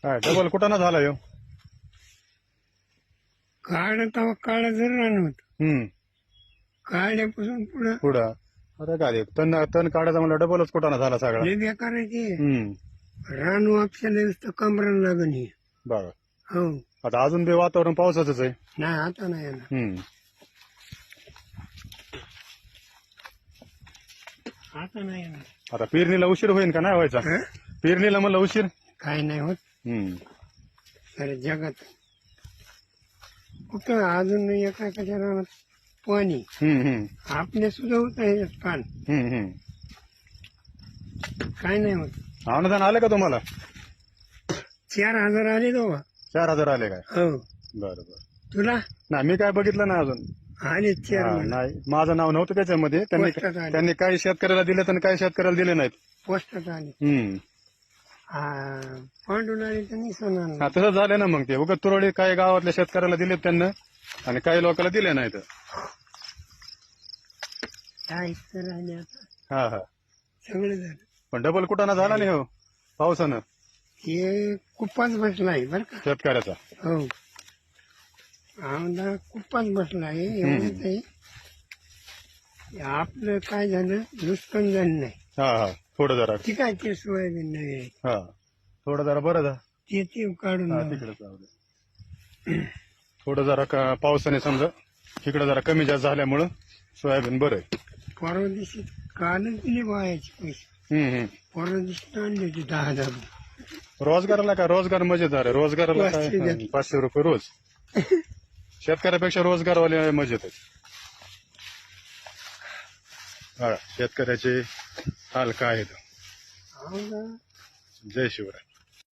काय डबल कुठं झाला ह्यो? काढ तेव्हा काळ जर रान होत काढल्यापासून पुढं पुढं अरे काय तण तण काढायचा म्हणलं डबलच कुठं झाला सगळा. लय बेकार आहे ते. हम्म रान वापशाला नुसतं कमराला लागण हे. बघा हो आता अजून बी वातावरण पावसाचंच आहे. नाही आता नाही येणार. आता नाही येणार. आता पेरणीला उशीर होईल का नाही व्हायचा? हं? पेरणीला म्हणलं उशीर. काय नाही होत हम्म अरे जगात कुठं अजून एकाच्या रानात पाणी आपल्या सुद्धा होत आहे काल. काय नाही होत. अनुदान आलं का तुम्हाला? 4,000 आले दोघा. 4,000 आले काय? हो बरं बरं. तुला नाही मी काय बघितलं नाही अजून. आले 4 हा, नाही माझं नाव नव्हतं त्याच्यामध्ये. पोस्टात आले. त्यांनी काही शेतकऱ्याला दिले तर काही शेतकऱ्याला दिले नाहीत. पोस्टात आले. पांडून आले तर निसणार हा तसंच झालं ना. मग ते उगत तुरळी काही गावातल्या शेतकऱ्याला दिलेत त्यांना आणि काही लोकांना दिले नाहीत. काय तर आले आता हा हा सगळं झालं. पण डबल कुठं झाला नाही हो पावसानं हे कुप्पाच बसलाय बर का. शेतकऱ्याचा. हो आमदार कुप्पाच बसलाय एवढंच आहे. आपलं काय झालं नुकसान झालं नाही. हा हा थोडं जरा. ठीक आहे ते सोयाबीन नाही आहे. हा थोडं जरा बरं झालं. ते काढून हा तिकडेच जाऊ दे. थोडं जरा पावसाने समजा तिकडे जरा कमी जास्त झाल्यामुळं सोयाबीन बरं आहे. परवा दिवशी कालच दिले बायाचे पैसे. परवा दिवशी आणले होते 10,000 रोजगाराला काय रोजगार मजेदार आहे. रोजगाराला काय 500 रुपये रोज. शेतकऱ्यापेक्षा रोजगारवाले मजेत आहेत. शेतकऱ्याचे हाल काय आहेत. आमदार जय शिवराय.